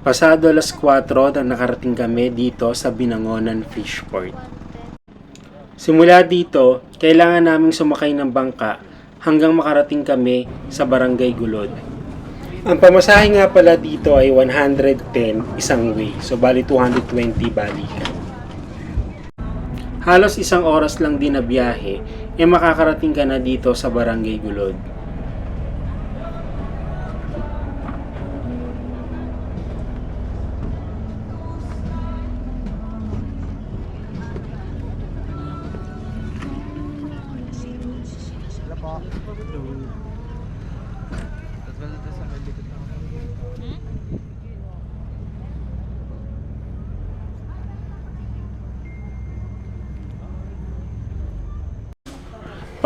Pasado alas 4 na nakarating kami dito sa Binangonan Fishport. Simula dito, kailangan naming sumakay ng bangka hanggang makarating kami sa Barangay Gulod. Ang pamasahe nga pala dito ay 110 isang way, so bali 220 balikan. Halos isang oras lang din na biyahe, makakarating ka na dito sa Barangay Gulod.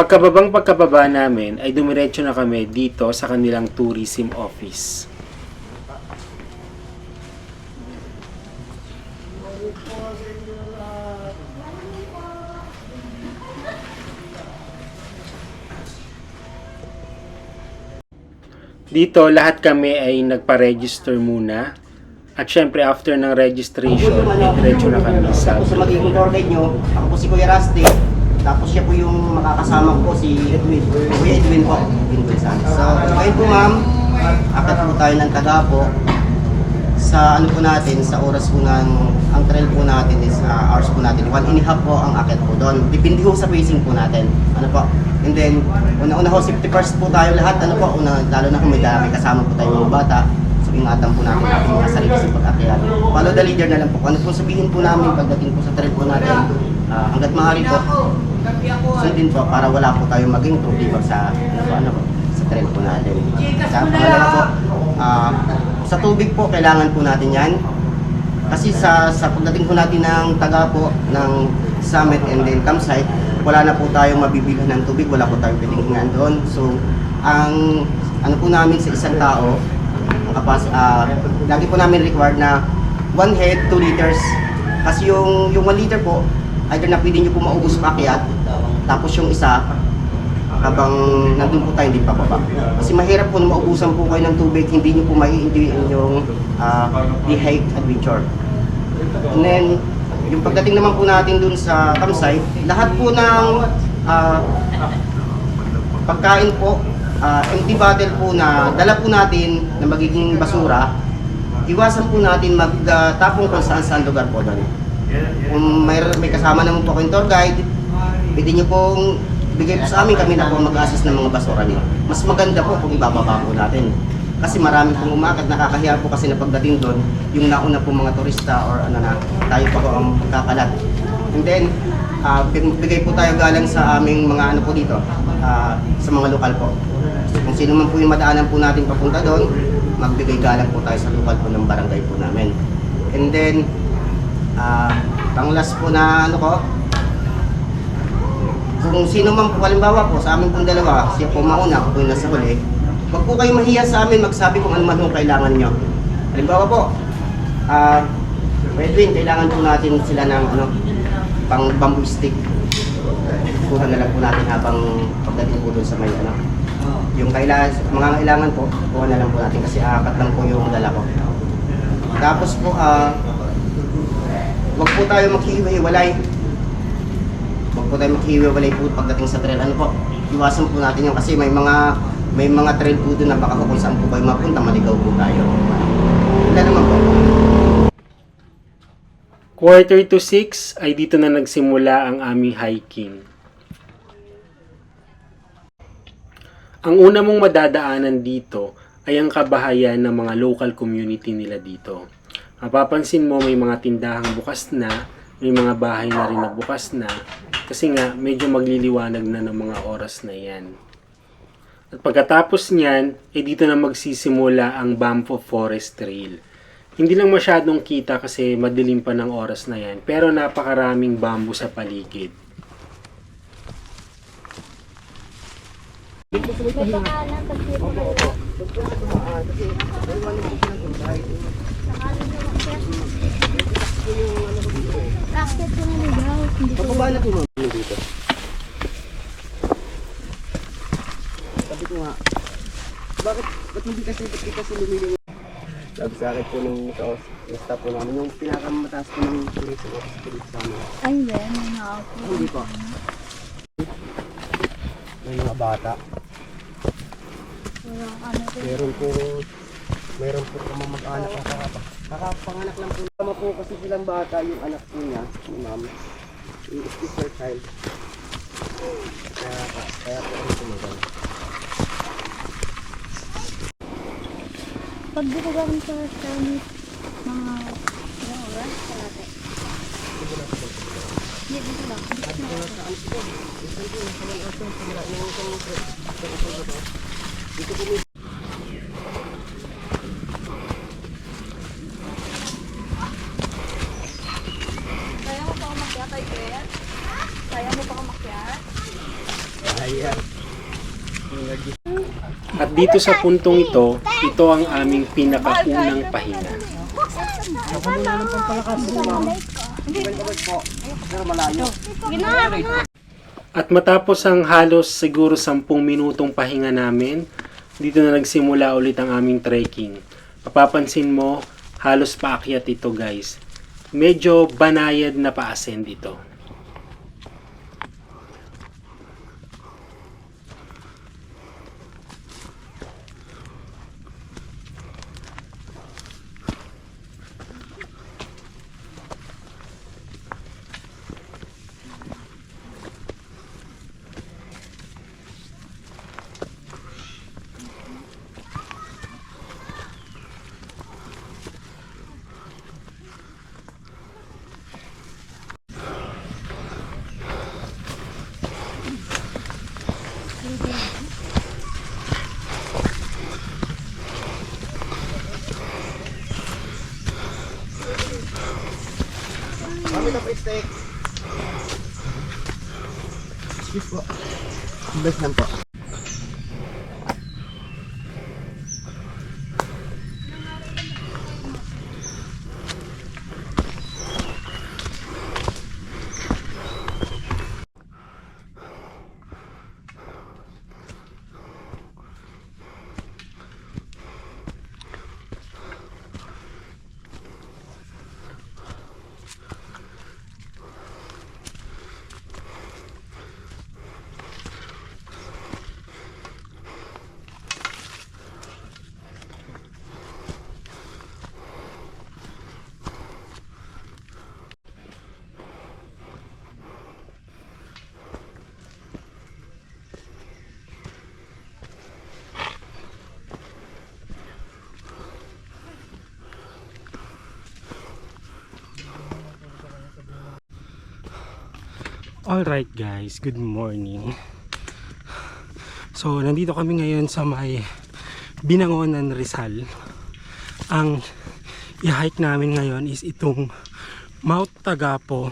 Pagkababa namin ay dumiretso na kami dito sa kanilang tourism office. Dito lahat kami ay nagpa-register muna. At syempre after ng registration, diretso na kami sa Tapos magiging tour guide nyo, ako po si Kuya Rusty. Tapos siya po yung makakasama ko si Edwin. Kuya Edwin po. Edwin Gonzales. So, ngayon po ma'am, akit po tayo ng Tagapo. Sa ano po natin, sa oras po ng, ang trail po natin is hours po natin. 1.5 po ang akit po doon. Depende po sa pacing po natin. Ano po? And then, una-una ho, safety first po tayo lahat. Ano po? Lalo na kung may kasama po tayo mga bata. So, ingatan po natin ating mga sarili sa pag-akyat. Follow the leader na lang po. Ano po sabihin po namin pagdating po sa trail po natin, hanggat maaari po, sundin po para wala po tayong maging problema sa sa trail po natin. Sa pangalawa po, sa tubig po kailangan po natin 'yan. Kasi sa pagdating po natin ng Tagapo, ng summit and then campsite, wala na po tayong mabibilhan ng tubig, wala po tayong pwedeng hingaan doon. So, ang ano po namin sa isang tao, lagi po namin required na 1 head, 2 liters. Kasi yung 1 liter po, either na pwede nyo po maubos paakyat, tapos yung isa, habang nandun po tayo, hindi pa baba. Kasi mahirap po na maubusan po kayo ng tubig, hindi nyo po mai-enjoy yung hike adventure. And then, yung pagdating naman po natin dun sa campsite, lahat po ng pagkain po, empty bottle po na dala po natin na magiging basura, iwasan po natin magtapong kung saan lugar po doon. Kung may kasama naman po kayong tour guide, pwede nyo pong bigay po sa amin, kami na po mag-assist ng mga basura nyo. Mas maganda po kung ibababa po natin. Kasi marami pong umakat, nakakahiya po kasi na pagdating doon, yung nauna po mga turista or ano na, tayo pa po ang pagkakalat. And then, bigay po tayo galang sa aming mga ano po dito, sa mga lokal po. So, kung sino man po yung madaanan po natin papunta doon, magbigay galang po tayo sa lokal po ng barangay po namin. And then, pang-last po na ano ko, kung sino man po, halimbawa po, sa amin pong dalawa, siya po mauna, ako po yung nasa huli, huwag po kayo mahiya sa amin, magsabi kung ano man yung kailangan nyo. Halimbawa po, Edwin, kailangan po natin sila ng pang bamboo stick. Kuha na lang po natin habang pagdating po doon sa may yung mga kailangan po, kuha na lang po natin kasi akat lang po yung dala ko. Tapos po, huwag po tayo maghihiwa-hiwalay. Huwag po tayo maghihiwa-hiwalay po pagdating sa trail. Ano po, iwasan po natin yun kasi may mga trail po doon na baka kung saan po kayo mapunta, maligaw po tayo. Wala naman po. 5:45 ay dito na nagsimula ang aming hiking. Ang una mong madadaanan dito ay ang kabahayan ng mga local community nila dito. Mapapansin mo may mga tindahang bukas na, may mga bahay na rin na bukas na, kasi nga medyo magliliwanag na ng mga oras na yan. At pagkatapos niyan, dito na magsisimula ang Banff Forest Trail. Hindi lang masyadong kita kasi madilim pa ng oras na yan, pero napakaraming bamboo sa paligid. May pangalan kasi Bakit po naligaw? Pababa na po ma'am dito. Sabi ko nga, ba't hindi kasi lumiliw? Sabi sa akin po nung basta po namin, yung pinakamataas po ng tourism office po dito sa amin. Ay, Ben, may nakaupo. Hindi po. May mga bata. Walang ano po. Meron po mag-anak na kakapanganak lang po. Tama po kasi silang bata, yung anak po niya, ni ma'am. Yung special child. Kaya po rin tumagal. Pag dito gawin sa Chinese, mga ilang oras, kalate. Hindi, dito lang. Kaya mo pa umakyat, ay Gwen? Kaya mo pa umakyat? Ayan. At dito sa puntong ito ang aming pinakaunang pahinga. Balik po. Pero malayo. At matapos ang halos siguro 10 minutong pahinga namin, dito na nagsimula ulit ang aming trekking. Mapapansin mo, halos paakyat ito guys. Medyo banayad na pa-ascend ito. Kami na po steak. Excuse po. Best lang po. Alright guys, good morning. So nandito kami ngayon sa may Binangonan, Rizal. Ang i-hike namin ngayon is itong Mount Tagapo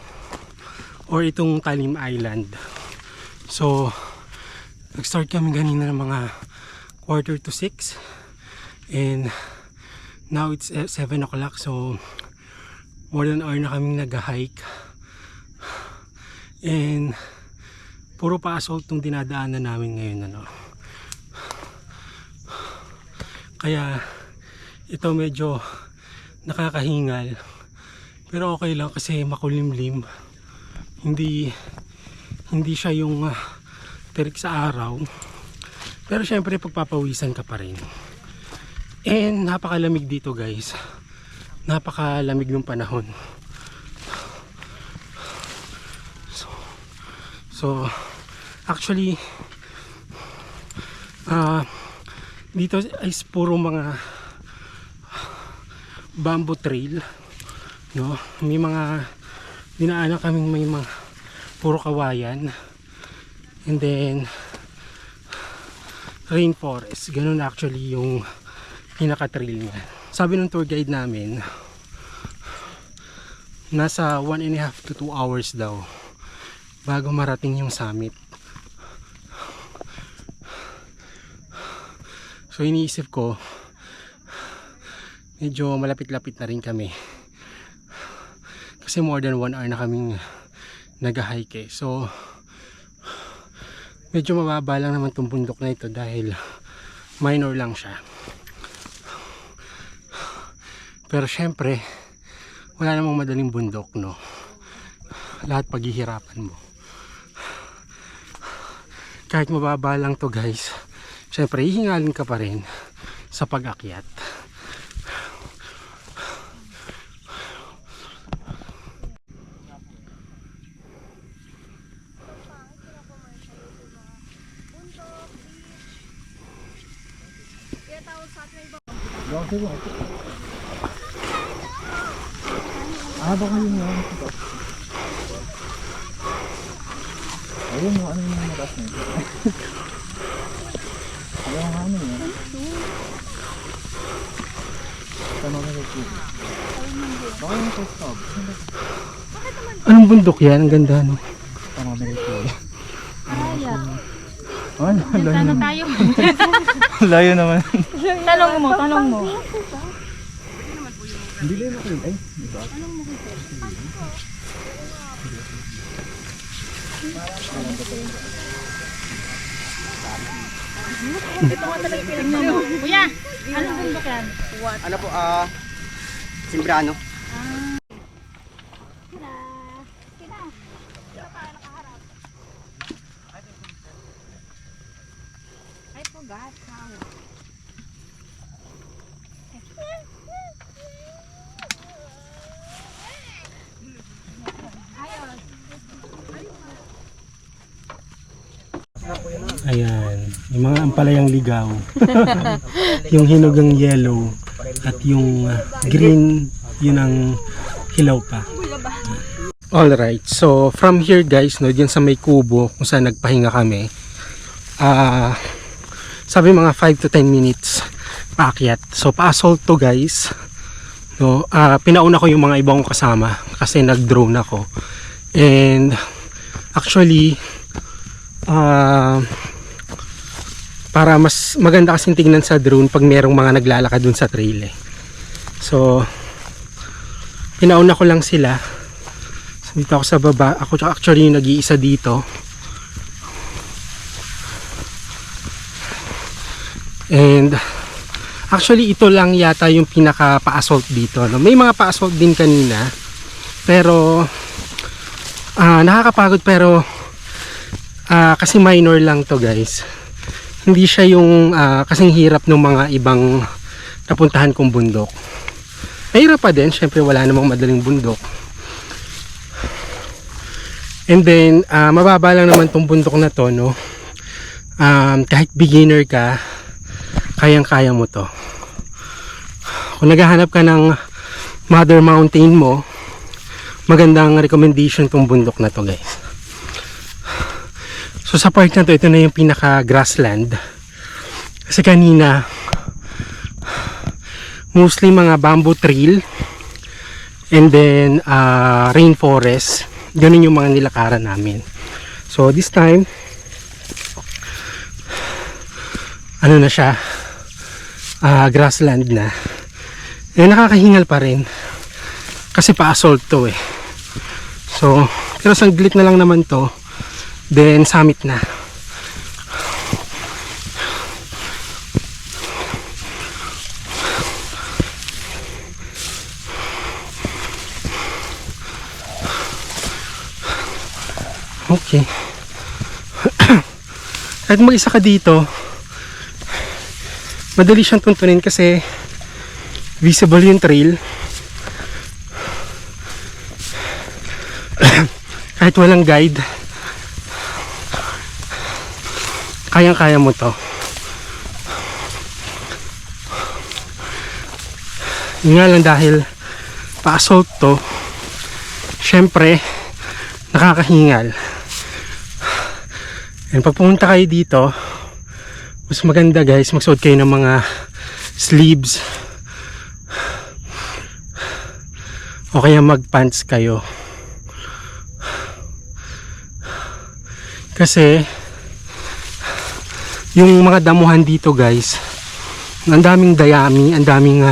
or itong Talim Island. So nag-start kami kanina ng mga 5:45 and now it's 7 o'clock, so more than an hour na kaming nag-hike. And puro pa-assault tong dinadaanan namin ngayon, ano. Kaya ito medyo nakakahingal. Pero okay lang kasi makulimlim. Hindi siya yung terik sa araw. Pero syempre pagpapawisan ka pa rin. And napakalamig dito guys. Napakalamig ng panahon. So actually dito is puro mga bamboo trail, no? May mga dinaanan kaming may mga puro kawayan, and then rainforest. Ganun actually yung pinaka trail niya. Sabi ng tour guide namin, nasa 1.5 to 2 hours daw bago marating yung summit. So iniisip ko, medyo malapit-lapit na rin kami. Kasi more than 1 hour na kaming nag-hike eh. So medyo mababa lang naman itong bundok na ito dahil minor lang siya. Pero syempre, wala namang madaling bundok, no? Lahat paghihirapan mo. Kahit mababa lang to guys, syempre hihingalin ka pa rin sa pag-akyat. Baka yun yun. Ayun mo, ano yung matas na ito? Ayun nga ano yun. Tanong na ito. Baka yung stop. Anong bundok yan? Ang ganda, no? Tanong na ito. Araya. Ano? Layo Sana naman. tayo. Layo naman. Tanong mo. Hindi lang ako yun. Ay, diba? Ito nga talaga pinagnan mo. Kuya, anong bundok yan? Ano po, Simbrano. I forgot how. Ayan, yung mga ampalayang ligaw. Yung hinugang yellow at yung green, yun ang hilaw pa. Alright, so from here guys, no, dyan sa may kubo kung saan nagpahinga kami, sabi mga 5 to 10 minutes paakyat. So pa-assault to guys. No, pinauna ko yung mga ibang kasama kasi nag-drone ako. And actually, para mas maganda kasing tignan sa drone pag merong mga naglalakad dun sa trail eh. So pinauna ko lang sila. So, dito ako sa baba. Ako actually yung nag-iisa dito. And actually ito lang yata yung pinaka pa-assault dito, no? May mga pa-assault din kanina. Pero nakakapagod, pero kasi minor lang to guys. Hindi siya yung kasing hirap ng mga ibang napuntahan kong bundok. Mahirap pa din, syempre wala namang madaling bundok. And then mababa lang naman tong bundok na to, no? Kahit beginner ka, kayang-kaya mo to. Kung naghahanap ka ng mother mountain mo, magandang recommendation tong bundok na to guys. So sa part na to, ito na yung pinaka grassland. Kasi kanina mostly mga bamboo trail and then rainforest. Ganun yung mga nilakaran namin. So this time, ano na siya, grassland na. Eh nakakahingal pa rin kasi pa-assault to eh. So pero saglit na lang naman to, then summit na. Okay. Kahit mag-isa ka dito, madali siyang tuntunin kasi visible yung trail. Kahit walang guide, kayang-kaya mo to. Yun nga lang, dahil pa-assault to, syempre nakakahingal. And pag pumunta kayo dito, mas maganda guys, magsuot kayo ng mga sleeves o kaya mag-pants kayo. Kasi yung mga damuhan dito guys, ang daming dayami, ang daming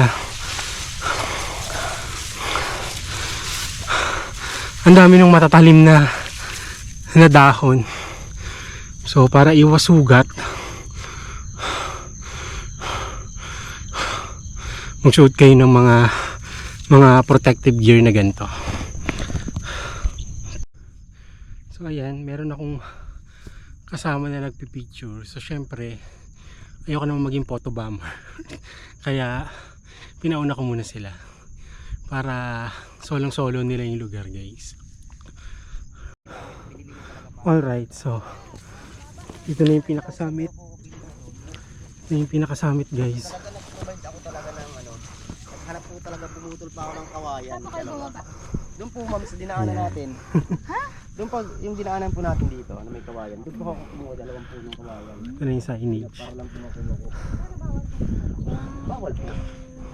ng matatalim na dahon. So para iwas sugat, magsuot kayo ng mga mga protective gear na ganito. So ayan, meron akong kasama na nagpipicture. So syempre, ayoko naman maging photo bomber. Kaya pinauna ko muna sila para solong-solo nila yung lugar, guys. Alright, so ito na yung pinakasamit. Ito yung pinakasamit, guys. Nag-provide ako talaga ng naghanap po talaga, pumutol pa ako ng kawayan. Saan pa kayo bumaba? Doon po ma'am sa dinaanan natin. Doon pa yung dinaanan po natin dito na may kawayan. Doon po ako kumuha 2 punong kawayan. Ito na yung signage. Para lang pumukulo ko. Bawal po.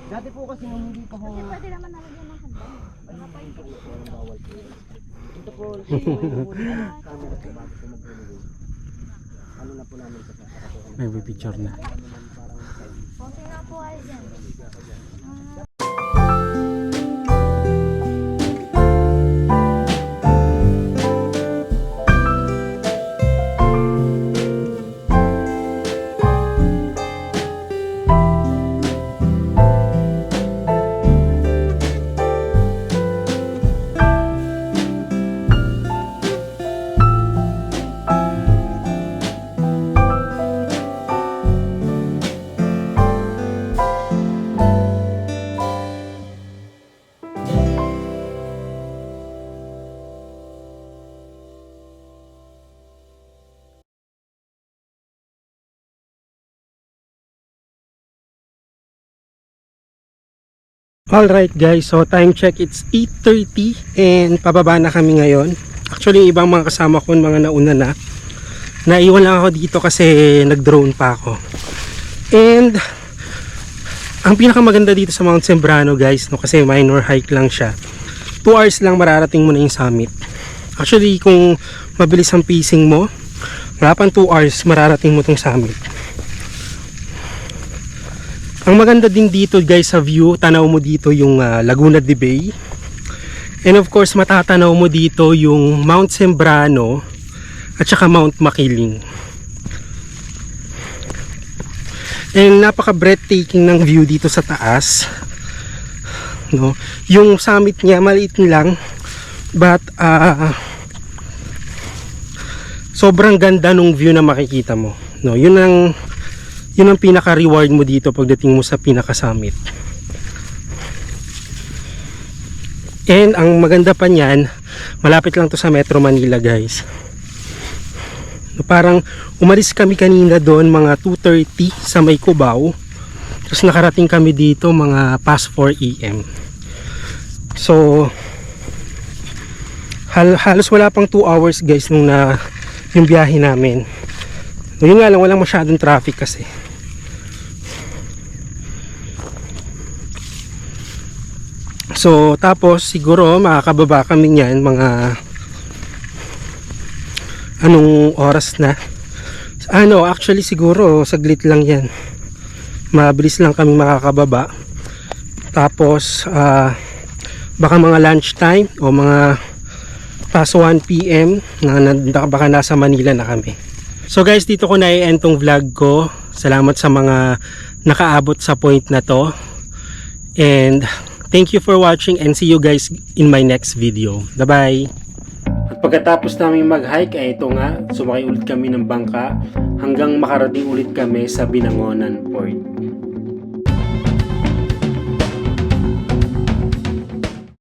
Dati po kasi nung hindi pa ho. Kasi pwede naman nalagyan ng handa. Bawal po. Ito po yung camera po bago po mag-release. Ano na po namin sa kakakuha. Nagpipicture na. Konti na po kayo dyan. Alright guys, so time check, it's 8:30 and pababa na kami ngayon. Actually ibang mga kasama ko, mga nauna na. Naiwan lang ako dito kasi nag-drone pa ako. And ang pinakamaganda dito sa Mount Sembrano guys, no, kasi minor hike lang siya. 2 hours lang mararating mo na yung summit. Actually kung mabilis ang pacing mo, wala pang 2 hours mararating mo tong summit. Ang maganda din dito guys sa view, tanaw mo dito yung Laguna de Bay. And of course matatanaw mo dito yung Mount Sembrano at saka Mount Makiling. And napaka breathtaking ng view dito sa taas. No? Yung summit niya maliit lang, but sobrang ganda nung view na makikita mo. No, yun ang pinaka-reward mo dito pagdating mo sa pinaka-summit. And ang maganda pa niyan, malapit lang to sa Metro Manila guys. So, parang umalis kami kanina doon mga 2:30 sa May Cubao. Tapos nakarating kami dito mga past 4 AM. So halos wala pang 2 hours guys nung yung biyahe namin. Yun nga lang, walang masyadong traffic kasi. So tapos siguro makakababa kami niyan mga anong oras na. Actually siguro saglit lang yan. Mabilis lang kami makakababa. Tapos baka mga lunch time o mga past 1 PM na baka nasa Manila na kami. So guys, dito ko na-end tong vlog ko. Salamat sa mga nakaabot sa point na to. And thank you for watching and see you guys in my next video. Bye-bye! At pagkatapos namin mag-hike ay ito nga, sumakay ulit kami ng bangka hanggang makarating ulit kami sa Binangonan Port.